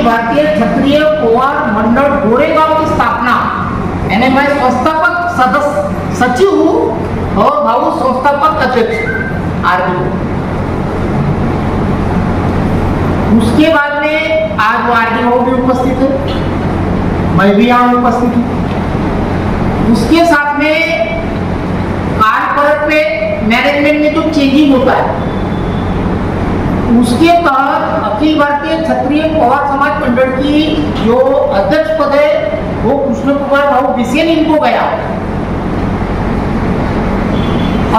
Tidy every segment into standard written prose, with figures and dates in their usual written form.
भारतीय क्षत्रिय पोवार मंडल गोरेगांव की स्थापना, यानी मैं संस्थापक सदस्य सचिव हूँ और भाऊ संस्थापक अध्यक्ष आरबी। उसके बाद में आज आरडीओ भी उपस्थित है, मैं भी यहाँ उपस्थित हूँ। उसके साथ में कार्यपरक पे मैनेजमेंट में जो चेंजिंग होता है उसके तहत अखिल भारतीय क्षत्रिय पोवार समाज मंडल की जो अध्यक्ष पद है वो कृष्ण कुमार भाऊ बिसेन इनको गया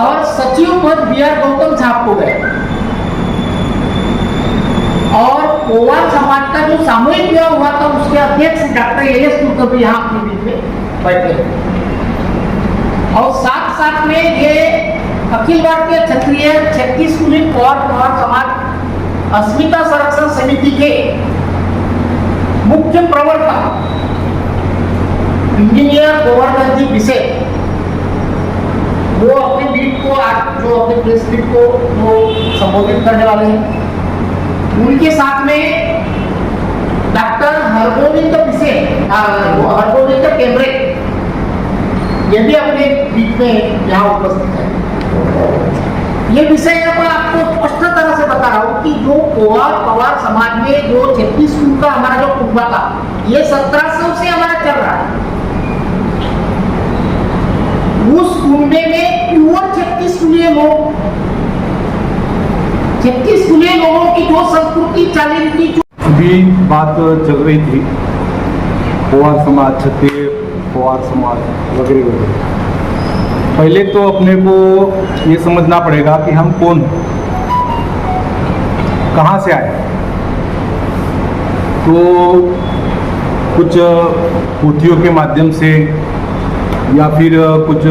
और सचिव पद बीआर गौतम साहब को गया। और पोवार समाज का जो सामूहिक विवाह हुआ था उसके अध्यक्ष डॉक्टर एएस कुलकर्णी यहाँ अपने बीच में बैठे और साथ साथ में ये अखिल भारतीय क्षत्रिय 36 कुलीन पोवार समाज अस्मिता संरक्षण समिति के मुख्य प्रवर्तक इंजीनियर गोवर्धन जी बिसेन वो अपने मीट को आज जो अपने प्रेस मीट को वो संबोधित करने वाले हैं। उनके साथ में डॉक्टर हरगोविंद बिसेन हरगोविंद टेमरे ये भी अपने बीच में यहाँ उपस्थित है। ये विषय मैं आपको स्पष्ट तरह से बता रहा हूँ कि जो पोवार समाज में जो 36 कुल का हमारा जो कुंभा था ये 1700 से हमारा चल रहा है। उस कुंभे में प्योर 36 कुलीय लोग 36 कुलीय लोगों की जो संस्कृति चाली की भी बात चल रही थी, पोवार समाज, क्षत्रिय पोवार समाज वगैरह वगैरह। पहले तो अपने को ये समझना पड़ेगा कि हम कौन हैं, कहाँ से आए। तो कुछ पोथियों के माध्यम से या फिर कुछ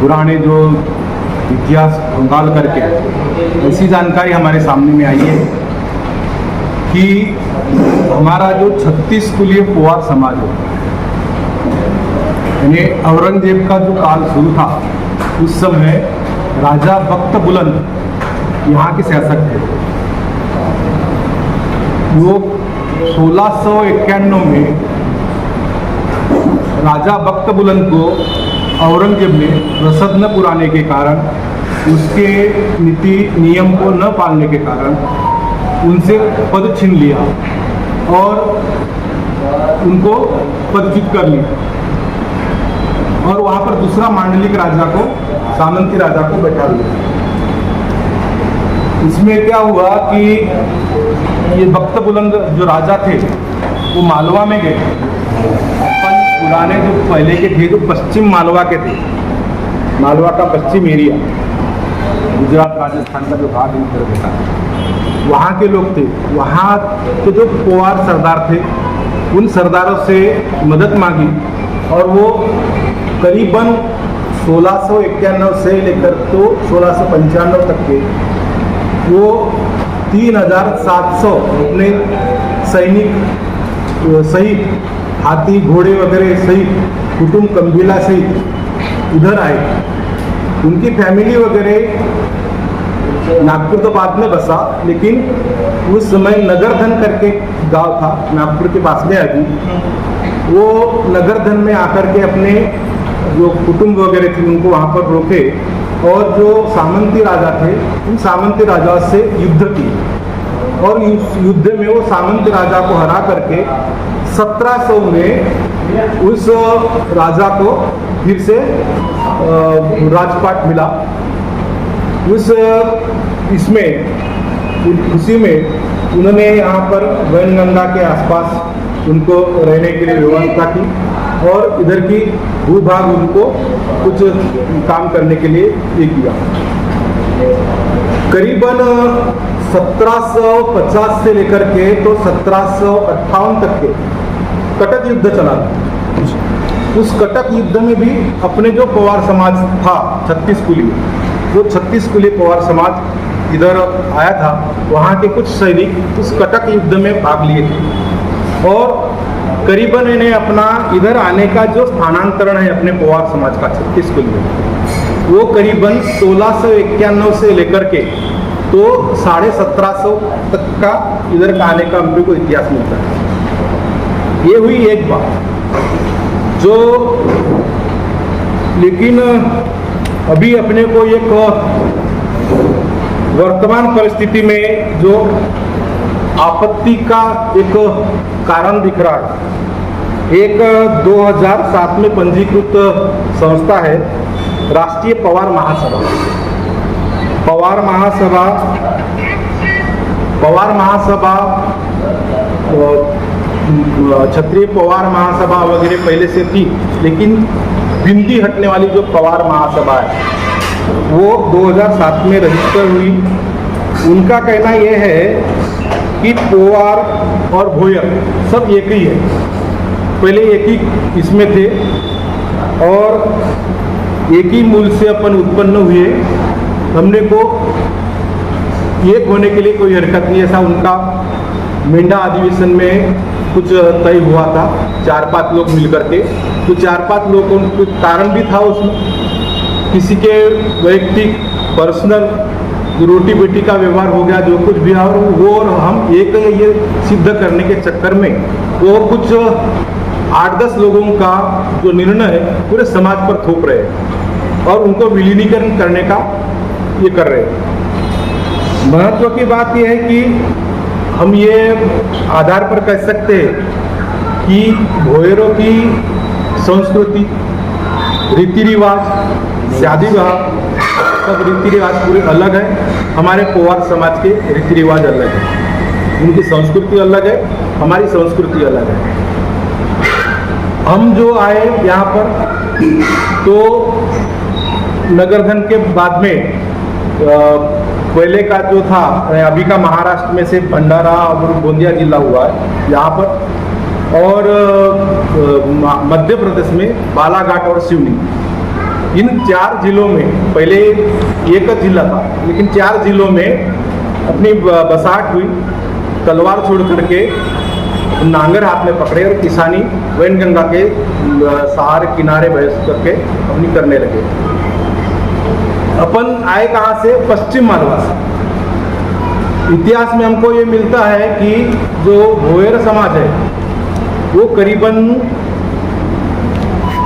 पुराने जो इतिहास खंगाल करके ऐसी जानकारी हमारे सामने में आई है कि हमारा जो 36 कुलीय पोवार समाज है, यानी औरंगजेब का जो काल शुरू था उस समय राजा बख्त बुलंद यहाँ के शासक थे। वो 1691 में राजा बख्त बुलंद को औरंगजेब ने रसद न पुराने के कारण, उसके नीति नियम को न पालने के कारण उनसे पद छीन लिया और उनको पदच्युत कर लिया और वहाँ पर दूसरा मांडलिक राजा को, सामंती राजा को बैठा दिया। इसमें क्या हुआ कि ये बख्त बुलंद जो राजा थे वो मालवा में गए। अपन पुराने जो पहले के थे जो पश्चिम मालवा के थे, मालवा का पश्चिम एरिया, गुजरात राजस्थान का जो भाग इधर था, वहाँ के लोग थे। वहाँ के जो पोवार सरदार थे उन सरदारों से मदद मांगी और वो करीबन 1691 से लेकर तो 1695 तक के वो 3700 अपने सैनिक सहित, हाथी घोड़े वगैरह सहित, कुटुंब कबीला सहित इधर आए। उनकी फैमिली वगैरह नागपुर तो बाद में बसा, लेकिन उस समय नगरधन करके गांव था नागपुर के पास में अभी, वो नगरधन में आकर के अपने जो कुटुंब वगैरह थे उनको वहाँ पर रोके और जो सामंती राजा थे उन सामंती राजा से युद्ध की और उस युद्ध में वो सामंती राजा को हरा करके 1700 में उस राजा को फिर से राजपाट मिला। उस इसमें खुशी में उन्होंने यहाँ पर वैनगंगा के आसपास उनको रहने के लिए व्यवस्था की और इधर की भूभाग उनको कुछ काम करने के लिए ये किया। करीबन 1750 से लेकर के तो 1758 तक के कटक युद्ध चला। उस कटक युद्ध में भी अपने जो पोवार समाज था 36 कुलीय, वो 36 कुलीय पोवार समाज इधर आया था। वहाँ के कुछ सैनिक उस कटक युद्ध में भाग लिए थे और करीबन इन्हें अपना इधर आने का जो स्थानांतरण है अपने पोवार समाज का 36 कुलीय, वो करीबन 1691 से लेकर के तो 1750 तक का इधर का आने का हमको इतिहास मिलता है। ये हुई एक बात जो, लेकिन अभी अपने को एक वर्तमान परिस्थिति में जो आपत्ति का एक कारण दिख रहा है, एक 2007 में पंजीकृत संस्था है राष्ट्रीय पवार महासभा। पवार महासभा क्षत्रिय पवार महासभा वगैरह पहले से थी, लेकिन बिंदी हटने वाली जो पवार महासभा है वो 2007 में रजिस्टर हुई। उनका कहना यह है कि पोवार और भोयर सब एक ही है, पहले एक ही इसमें थे और एक ही मूल से अपन उत्पन्न हुए। हमने को एक होने के लिए कोई हरकत नहीं, ऐसा उनका मेंढा अधिवेशन में कुछ तय हुआ था 4-5 लोग मिलकर के। तो 4-5 लोगों को कारण भी था उसमें, किसी के वैयक्तिक पर्सनल रोटी बेटी का व्यवहार हो गया, जो कुछ भी, और वो और हम एक ये सिद्ध करने के चक्कर में वो कुछ 8-10 लोगों का जो निर्णय है पूरे समाज पर थोप रहे हैं और उनको विलीनीकरण करने का ये कर रहे हैं। महत्व की बात यह है कि हम ये आधार पर कह सकते हैं कि भोयरों की संस्कृति, रीति रिवाज, शादी विवाह सब रीति रिवाज पूरे अलग है। हमारे पोवार समाज के रीति रिवाज अलग है, उनकी संस्कृति अलग है, हमारी संस्कृति अलग है। हम जो आए यहाँ पर तो नगरधन के बाद में पहले का जो था, अभी का महाराष्ट्र में से भंडारा और गोंदिया जिला हुआ है यहाँ पर, और मध्य प्रदेश में बालाघाट और सिवनी, इन 4 जिलों में पहले एक जिला था, लेकिन 4 जिलों में अपनी बसाहट हुई। तलवार छोड़ करके नांगर हाथ में पकड़े और किसानी वैनगंगा के सहारे किनारे बैठ करके अपनी करने लगे। अपन आए कहाँ से? पश्चिम मालवा से। इतिहास में हमको ये मिलता है कि जो भोयर समाज है वो करीबन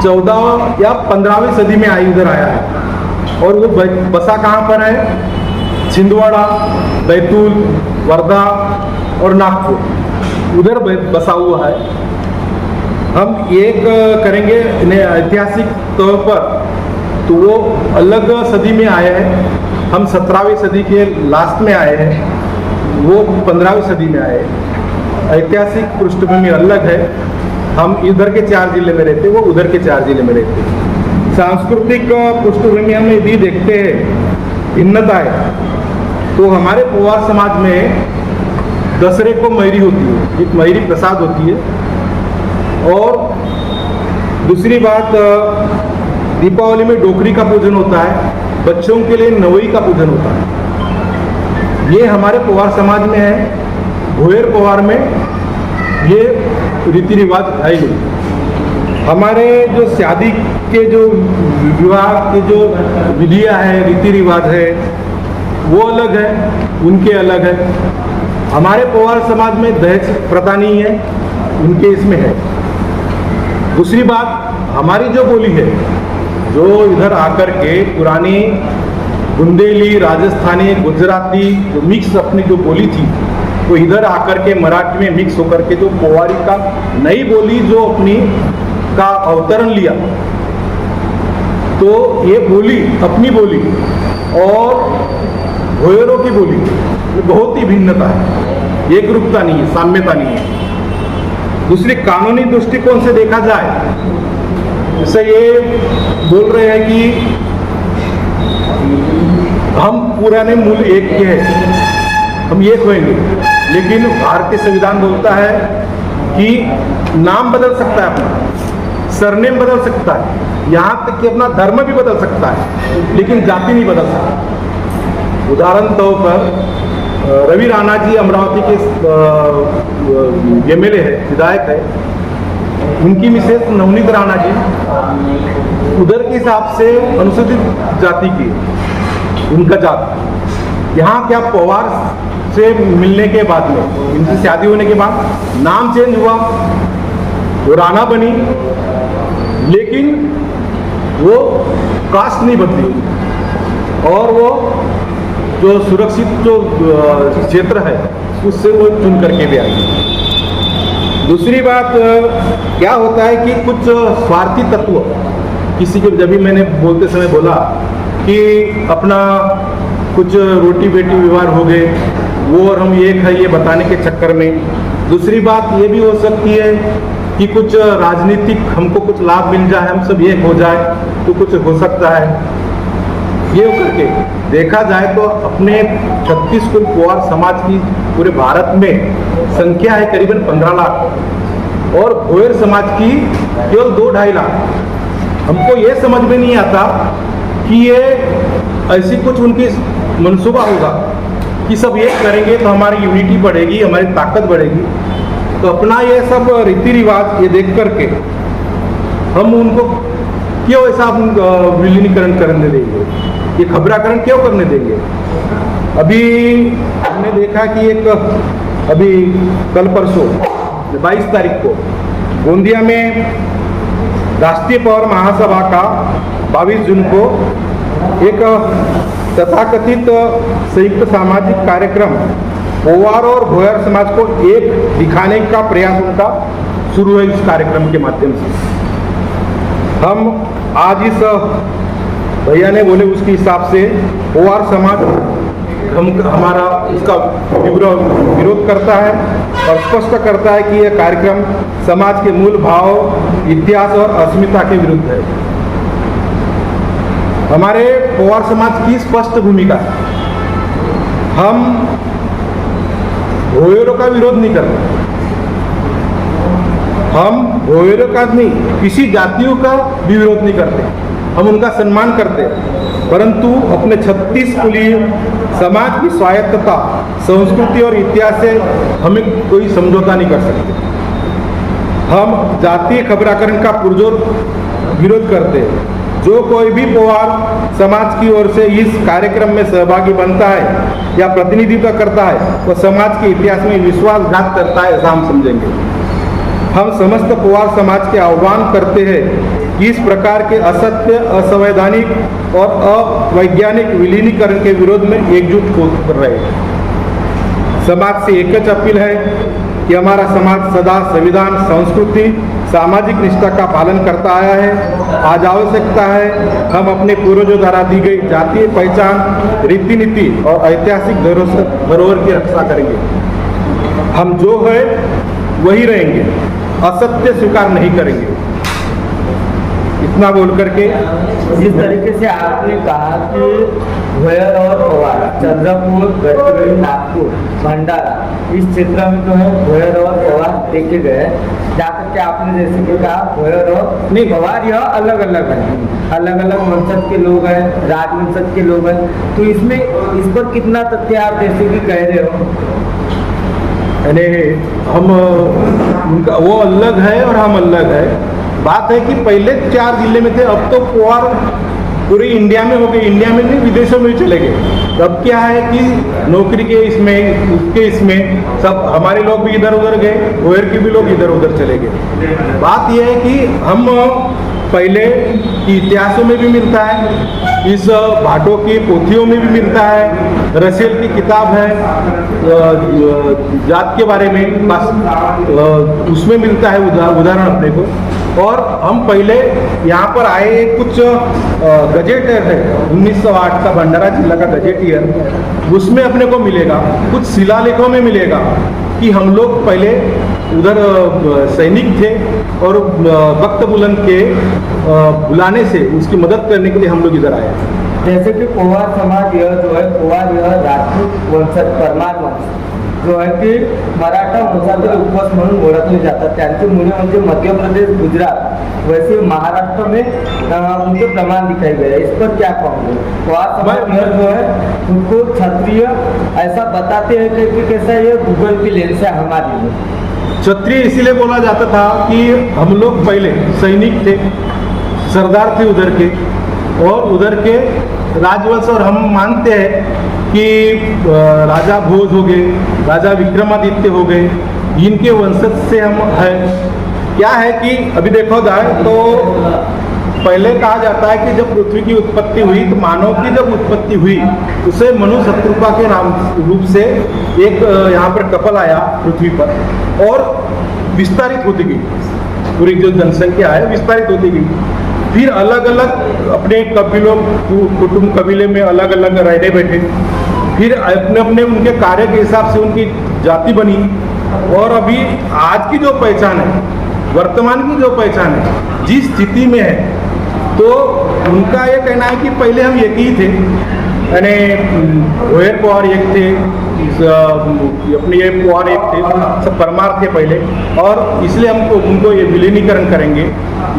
14 या 15वीं सदी में इधर आया है, और वो बसा कहाँ पर है? छिंदवाड़ा, बैतूल, वर्धा और नागपुर, उधर बसा हुआ है। हम एक करेंगे ऐतिहासिक तौर पर, तो वो अलग सदी में आए हैं। हम 17वीं सदी के लास्ट में आए हैं, वो 15वीं सदी में आए हैं। ऐतिहासिक पृष्ठभूमि अलग है। हम इधर के 4 जिले में रहते, वो उधर के 4 जिले में रहते। सांस्कृतिक पृष्ठभूमि हम भी देखते हैं भिन्नता है। तो हमारे पोवार समाज में दसरे को मैरी होती है, एक मैरी प्रसाद होती है, और दूसरी बात दीपावली में डोकरी का पूजन होता है, बच्चों के लिए नवई का पूजन होता है। ये हमारे पोवार समाज में है। भोयर पोवार में ये रीति रिवाज है ही। हमारे जो शादी के जो विवाह के जो विधियाँ है, रीति रिवाज है, वो अलग है, उनके अलग है। हमारे पोवार समाज में दहेज प्रथा नहीं है, उनके इसमें है। दूसरी बात, हमारी जो बोली है, जो इधर आकर के पुरानी बुंदेली, राजस्थानी, गुजराती जो मिक्स अपनी जो बोली थी, वो इधर आकर के मराठी में मिक्स होकर के जो पोवारी का नई बोली जो अपनी का अवतरण लिया, तो ये बोली, अपनी बोली और भोयरों की बोली में बहुत ही भिन्नता है, एक रूपता नहीं है, साम्यता नहीं है। दूसरी कानूनी दृष्टिकोण से देखा जाए, जैसे ये बोल रहे हैं कि हम पुराने मूल एक के हैं, हम एक होंगे, लेकिन भारतीय संविधान बोलता है कि नाम बदल सकता है, अपना सरनेम बदल सकता है, यहाँ तक कि अपना धर्म भी बदल सकता है, लेकिन जाति नहीं बदल सकता। उदाहरण तौर पर रवि राणा जी अमरावती के एमएलए है, विधायक है, उनकी मिसेस नवनीत राणा जी उधर के हिसाब से अनुसूचित जाति की, उनका जात, यहाँ क्या पवार से मिलने के बाद में, इनकी शादी होने के बाद नाम चेंज हुआ, वो राणा बनी, लेकिन वो कास्ट नहीं बदली और वो जो सुरक्षित जो क्षेत्र है उससे वो चुन करके भी आई। दूसरी बात क्या होता है कि कुछ स्वार्थी तत्व किसी को, जब भी मैंने बोलते समय बोला कि अपना कुछ रोटी बेटी व्यवहार हो गए वो और हम एक है ये बताने के चक्कर में। दूसरी बात ये भी हो सकती है कि कुछ राजनीतिक हमको कुछ लाभ मिल जाए, हम सब एक हो जाए तो कुछ हो सकता है। ये करके देखा जाए तो अपने 36 कुल पवार समाज की पूरे भारत में संख्या है करीबन 15 लाख और भोयर समाज की केवल 2-2.5 लाख। हमको ये समझ में नहीं आता कि ये ऐसी कुछ उनकी मनसूबा होगा कि सब एक करेंगे तो हमारी यूनिटी बढ़ेगी, हमारी ताकत बढ़ेगी। तो अपना ये सब रीति रिवाज ये देख करके हम उनको क्यों ऐसा विलीनीकरण करने देंगे, ये खबराकरण क्यों करने देंगे। अभी हमने देखा कि एक अभी कल परसों 22 तारीख को गोंदिया में राष्ट्रीय पवार महासभा का 22 जून को एक तथाकथित संयुक्त सामाजिक कार्यक्रम पवार और भोयर समाज को एक दिखाने का प्रयास उनका शुरू है। इस कार्यक्रम के माध्यम से हम आज इस भैया ने बोले उसके हिसाब से पवार समाज हमारा इसका विरोध करता है और स्पष्ट करता है कि यह कार्यक्रम समाज के मूल भाव, इतिहास और अस्मिता के विरुद्ध है। हमारे पवार समाज की स्पष्ट भूमिका है, हम भोयरों का विरोध नहीं करते, हम भोयरों का नहीं, किसी जातियों का भी विरोध नहीं करते, हम उनका सम्मान करते हैं। परंतु अपने 36 कुलीय समाज की स्वायत्तता, संस्कृति और इतिहास से हमें कोई समझौता नहीं कर सकते। हम जातीय खबराकरण का पुरजोर विरोध करते हैं। जो कोई भी पवार समाज की ओर से इस कार्यक्रम में सहभागी बनता है या प्रतिनिधित्व करता है वो समाज के इतिहास में विश्वासघात करता है, ऐसा हम समझेंगे। हम समस्त पवार समाज के आह्वान करते हैं कि इस प्रकार के असत्य, असंवैधानिक और अवैज्ञानिक विलीनीकरण के विरोध में एकजुट कर रहे हैं। समाज से एक अपील है कि हमारा समाज सदा संविधान, संस्कृति, सामाजिक निष्ठा का पालन करता आया है। आज आवश्यकता है हम अपने पूर्वजों द्वारा दी गई जातीय पहचान, रीति नीति और ऐतिहासिक धरोहर की रक्षा करेंगे। हम जो है वही रहेंगे, असत्य स्वीकार नहीं करेंगे। इतना बोल करके जिस तरीके से आपने कहा कि भोयर और पवार चंद्रपुर, गढ़चिरौली, नागपुर, भंडारा इस क्षेत्र में जो है भोयर और पवार देखे गए, जाकर के आपने जैसे कि कहा भोयर और नहीं पवार यह अलग अलग है, अलग अलग वंशज के लोग हैं, राजवंशज के लोग हैं। तो इसमें इस पर कितना तथ्य आप जैसे कि कह रहे हो, यानी हम उनका वो अलग है और हम अलग है। बात है कि पहले 4 जिले में थे, अब तो पवार पूरे इंडिया में हो गए, इंडिया में नहीं विदेशों में भी चले गए। तो अब क्या है कि नौकरी के इसमें, उसके इसमें सब हमारे लोग भी इधर उधर गए, भोयर के भी लोग इधर उधर चले गए। बात यह है कि हम पहले की इतिहासों में भी मिलता है, इस भाटों की पोथियों में भी मिलता है, रसेल की किताब है जात के बारे में, बस उसमें मिलता है उदाहरण अपने को। और हम पहले यहाँ पर आए कुछ गजेट है 1908 का भंडारा जिला का गजेट ईयर, उसमें अपने को मिलेगा, कुछ शिलालेखों में मिलेगा कि हम लोग पहले उधर सैनिक थे और वक्त बुलंद के बुलाने से उसकी मदद करने के लिए हम लोग इधर आए। जैसे कि पवार समाज यह जो है पवार यह राजपूत वंशज परमार वंश जो आहे की मराठा वंशातील उपवास म्हणून ओळखले जातात। त्यांचे मूळ म्हणजे मध्य प्रदेश, गुजरात, वैसे महाराष्ट्र में उनके प्रमाण दिखाई गए। इस पर क्या कहोगे? पवार समाज यह जो है उनको क्षत्रिय ऐसा बताते हैं कि कैसा ये गूगल की लेंस है हमारे लिए। क्षत्रिय इसीलिए बोला जाता था कि हम लोग पहले सैनिक थे, सरदार थे उधर के, और उधर के राजवंश और हम मानते हैं कि राजा भोज हो गए, राजा विक्रमादित्य हो गए, इनके वंशज से हम हैं। क्या है कि अभी देखो जाए तो पहले कहा जाता है कि जब पृथ्वी की उत्पत्ति हुई तो मानव की जब उत्पत्ति हुई उसे मनु शत्रुपा के नाम रूप से एक यहाँ पर कपल आया पृथ्वी पर और विस्तारित होती गई। पूरी जो जनसंख्या है विस्तारित होती गई। फिर अलग अलग अपने कबीलों कुटुंब कबीले में अलग अलग रहने बैठे। फिर अपने अपने उनके कार्य के हिसाब से उनकी जाति बनी। और अभी आज की जो पहचान है, वर्तमान की जो पहचान है, जिस स्थिति में है, तो उनका ये कहना है कि पहले हम एक ही थे, यानी भोयर पवार एक थे, अपने ये पवार एक थे, सब परमार थे पहले, और इसलिए हमको उनको ये विलीनीकरण करेंगे।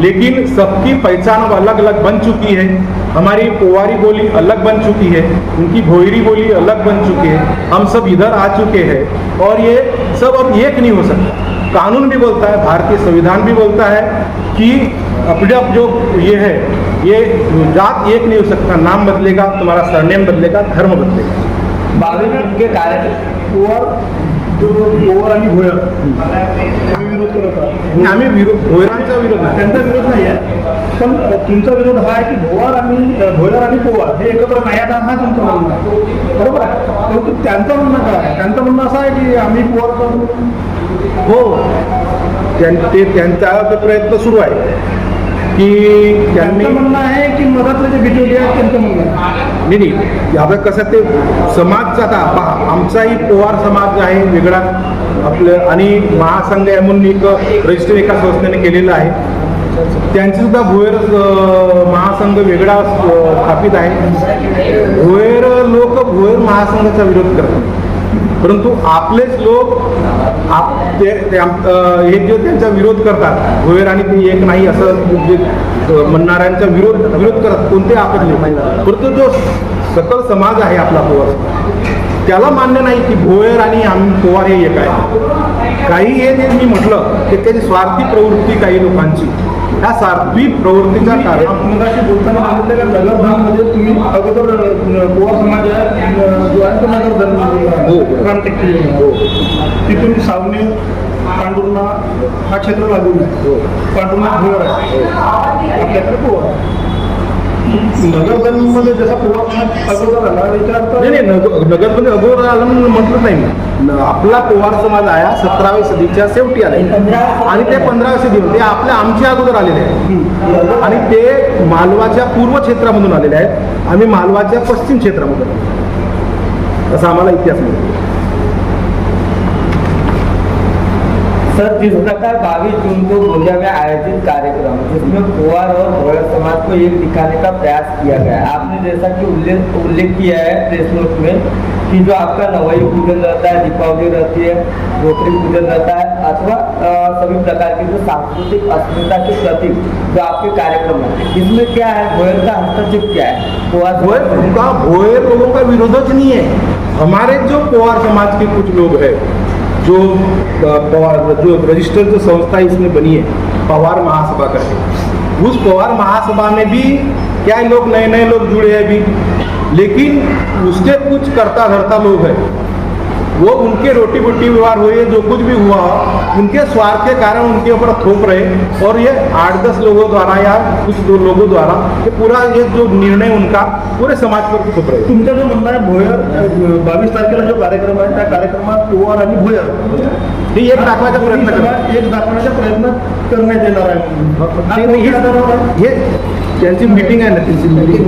लेकिन सबकी पहचान अब अलग अलग बन चुकी है। हमारी पोवारी बोली अलग बन चुकी है, उनकी भोयरी बोली अलग बन चुकी है, हम सब इधर आ चुके हैं और ये सब अब एक नहीं हो सकता। कानून भी बोलता है, भारतीय संविधान भी बोलता है कि अपने अब जो ये है, ये जात एक नहीं हो सकता। नाम बदलेगा, तुम्हारा सरनेम बदलेगा, धर्म बदलेगा। 22 जून के कार्यक्रम पोवार आणि भोयर आम्ही विरोध करत आहोत. आम्ही भोयरांचा विरोध नाही, त्यांचा विरोध नाही आहे, पण तुमचा विरोध हा आहे की भोयर आणि पोवार हे एकत्र नाही आता हा तुमचं म्हणणं आहे, बरोबर आहे. परंतु त्यांचं म्हणणं काय आहे? त्यांचं म्हणणं असं आहे की आम्ही पोवार करू. हो, त्यांचा प्रयत्न सुरू आहे की त्यांनी त्यांचं म्हणणं आहे की मधातले जे बिटोली आहेत त्यांचं म्हणणं आहे. नाही, आता कसं ते समाजचा आता पहा, आमचाही पोवार समाज आहे वेगळा आपलं, आणि महासंघ आहे म्हणून एक रजिस्टर एका संस्थेने केलेलं आहे. त्यांची सुद्धा भोयर महासंघ वेगळा स्थापित आहे. भोयर लोक भोयर महासंघाचा विरोध करतात, परंतु आपलेच लोक हे जे त्यांचा विरोध करतात, भोयर आणि ते एक नाही असं जे म्हणणाऱ्यांचा विरोध करतात, कोणते आपले, परंतु जो सकल समाज आहे आपला पोवार, त्याला मान्य नाही की भोयर आणि आम्ही पोवार हे एक आहे. काही हे जे मी म्हटलं की त्याची स्वार्थी प्रवृत्ती काही लोकांची, ह्या स्वार्थी प्रवृत्तीच्या कारण मगाशी बोलताना सांगितलं का नगर धर्ममध्ये तुम्ही अगोदर पोवार समाज जो आहे तो नगर धर्म क्रांतिक हो तिथून सावनी पांडुर्णा हा क्षेत्र लागून आहे. पांडुर्णा भोयर आहे, आपल्याकडे पोवार आहे. नगर धर्ममध्ये जसा पोवार समाज अगोदर आला याचा अर्थ नाही नगरमध्ये अगोदर आलं म्हणून म्हटलं नाही मी. आपला पोवार समाज आया 17व्या सदीच्या शेवटी आले आणि ते 15व्या सदी ते आमच्या अगोदर आलेले आहेत आणि ते मालवाच्या पूर्व क्षेत्रामधून आलेले आहेत. आम्ही मालवाच्या पश्चिम क्षेत्रामधून आलो, असा आम्हाला इतिहास मिळतो. सर, जिस प्रकार 22 जून को गोंदिया में आयोजित कार्यक्रम जिसमें पोवार और भोयर समाज को एक दिखाने का प्रयास किया गया है, आपने जैसा कि उल्लेख किया है प्रेस नोट में कि जो आपका नवई पूजन रहता है, दीपावली रहती है, रोटरी पूजन रहता है, अथवा सभी प्रकार की जो सांस्कृतिक अस्मिता के प्रतीक जो आपके कार्यक्रम है, इसमें क्या है, भोयर का हस्तक्षेप क्या है? भोयर लोगों का विरोधच नहीं है. हमारे जो पोवार समाज के कुछ लोग हैं, जो रजिस्टर्ड जो संस्था इसमें बनी है पवार महासभा करके, उस पवार महासभा में भी क्या लोग नए लोग जुड़े हैं अभी, लेकिन उसके कुछ करता धरता लोग हैं, वो उनके रोटी बोटी व्यवहार हुए, जो कुछ भी हुआ उनके स्वार्थ के कारण उनके ऊपर थोप रहे, और ये 8-10 लोगों द्वारा या कुछ 2 लोगों द्वारा ये पूरा ये जो निर्णय उनका पूरे समाज पर थोप रहे. तुमचं जो म्हणणं आहे भोयर 22 तारखेला जो कार्यक्रम आहे त्या कार्यक्रमात पोवार आणि भोयर हे एक दाखवायचा प्रयत्न करतात, एक दाखवण्याचा प्रयत्न करण्यात येणार आहे. हे त्यांची मीटिंग आहे ना, त्यांची मीटिंग.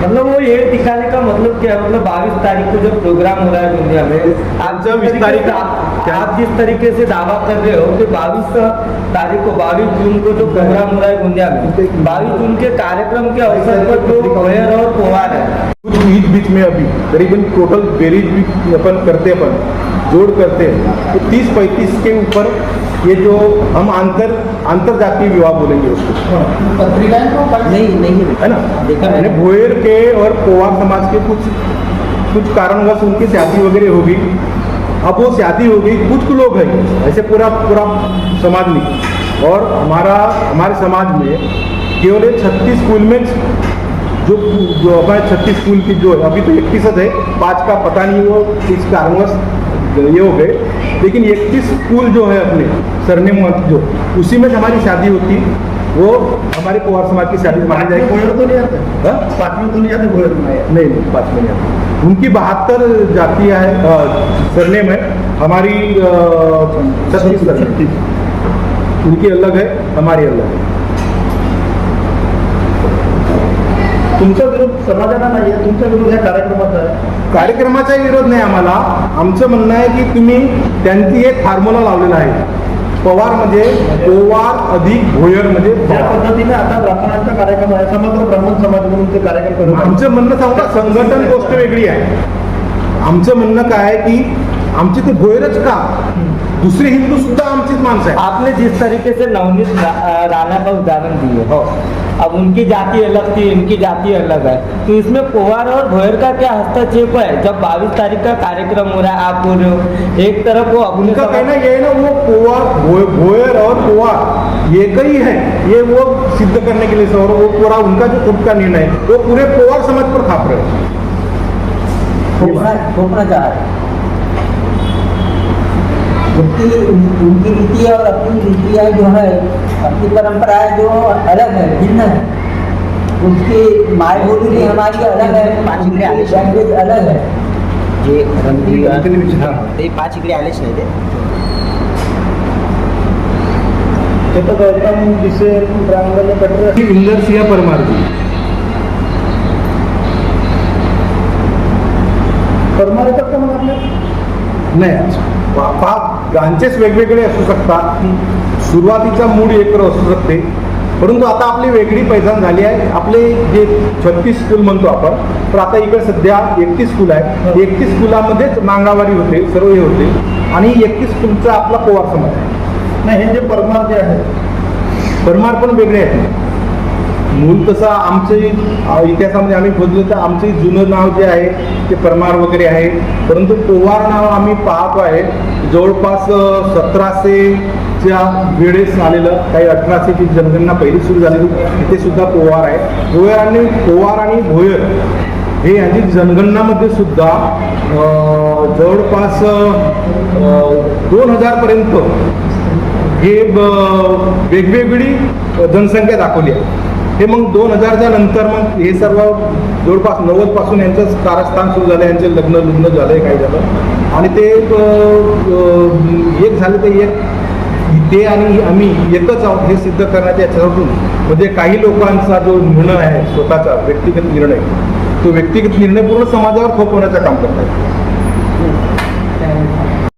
मतलब वो ये दिखाने का मतलब क्या है, मतलब 22 तारीख को जो प्रोग्राम हो रहा है दुनिया में, आप जिस तरीके से दावा कर रहे हो कि 22 जून को जो प्रोग्राम हो रहा है दुनिया में, 22 जून के कार्यक्रम के अवसर पर जो भोयर और पोवार है, कुछ बीच में अभी करीबन टोटल बेरीज भी अपन करते, अपन जोड़ करते हैं तो 30-35 के ऊपर ये जो हम अंतरजातीय विवाह बोलेंगे उसको, पत्रिकाएं तो नहीं है ना. मैंने भोयर के और पोवार समाज के कुछ कारणवश उनकी शादी वगैरह होगी. अब वो शादी होगी, कुछ लोग हैं, ऐसे पूरा समाज नहीं. और हमारे समाज में केवल 36 स्कूल में जो हमारे 36 स्कूल की जो अभी तो 31 है, 5 का पता नहीं वो किस कारणवश ये हो गए, लेकिन 31 स्कूल जो है अपने सरनेम जो उसी में हमारी शादी होती, वो हमारे पवार समाज की शादी मानी जाएगी। भोयर तो नहीं आते, हाँ? 5 में तो नहीं आते भोयर में। नहीं 5 में नहीं आती। उनकी 72 जातियाँ है, सरनेम है, हमारी 36 सरनेम, उनकी अलग है, हमारी अलग है। तुमचा विरोध समाजाला नाही आहे, तुमचा विरोध या कार्यक्रमाचा आहे. कार्यक्रमाचा विरोध नाही आम्हाला, आमचं म्हणणं आहे की तुम्ही त्यांची एक फॉर्म्युला लावलेला आहे, पवार म्हणजे पोवार अधिक भोयर म्हणजे ज्या पवार. पद्धतीने आता ब्राह्मणांचा कार्यक्रम आहे, समग्र ब्राह्मण समाज म्हणून ते कार्यक्रम करत आहे. आमचं म्हणणं सांगू, संघटन गोष्ट वेगळी आहे. आमचं म्हणणं काय आहे की आमचे ते भोयरच का, दूसरे हिंदू सुद्धा आमचीच माणसं आहे. आपने जिस तरीके से नवनीत राणा का उदाहरण दिए हो, अब उनकी जाति अलग थी, इनकी जाति अलग है, तो इसमें पोवार और भोयर का क्या हस्तक्षेप है? जब 22 तारीख का कार्यक्रम हो रहा है, आप बोल रहे हो एक तरफ वो अपने उनका कहना ये है ना, वो पोवार भोयर और पोवार एक ही है, ये वो सिद्ध करने के लिए और वो पूरा उनका जो खुद का निर्णय है वो पूरे पोवार समाज पर थाप रहे हैं. थोपना चाह रहे उनकी रीति और अपनी रीतियाँ जो है, अपनी परंपराएं जो अलग है, भिन्न है, उसकी माय बोली भी हमारी अलग है, लैंग्वेज अलग है. जे ते 5 इकडे आलेच नाही ते. ते तर गौतम दिसेल ब्राह्मण कटर इंदर सिंह परमार जी, परमार येतात का मग आपल्या? नाही गांचेच वेगवेगळे असू शकतात, सुरुवातीचा मूड एकत्र असू शकते, परंतु आता आपली वेगळी पैचान झाली आहे. आपले जे 36 स्कूल म्हणतो आपण, तर आता इकडे सध्या 31 स्कूल आहे. 31 स्कूलामध्येच मांगावारी होते, सर्व हे होते, आणि 31 स्कूलचा आपला पोवार समाज आहे. नाही, हे जे परमार जे आहे, परमार पण वेगळे आहेत. मूल तसं आमचे इतिहासामध्ये आम्ही खोदलं तर आमचे जुनं नाव जे आहे ते परमार वगैरे आहे, परंतु पोवार नाव आम्ही पाहतो आहे जवळपास 1700च्या वेळेस आलेलं, काही 1800ची जनगणना पहिली सुरू झालेली, तिथे सुद्धा पोवार आहे. पोवार आणि भोयर हे यांची जनगणनामध्ये सुद्धा जवळपास 2000 पर्यंत हे वेगवेगळी जनसंख्या दाखवली आहे. हे मग 2000च्या नंतर मग हे सर्व जवळपास 90 पासून यांचं कारस्थान सुरू झालं, यांचे लग्न झालं, काही झालं, आणि ते एक झालं ते एक, ते आणि आम्ही एकच आहोत हे सिद्ध करण्याच्या याच्यातून, म्हणजे काही लोकांचा जो निर्णय आहे स्वतःचा व्यक्तिगत निर्णय, तो व्यक्तिगत निर्णय पूर्ण समाजावर थोपवण्याचं काम करतात.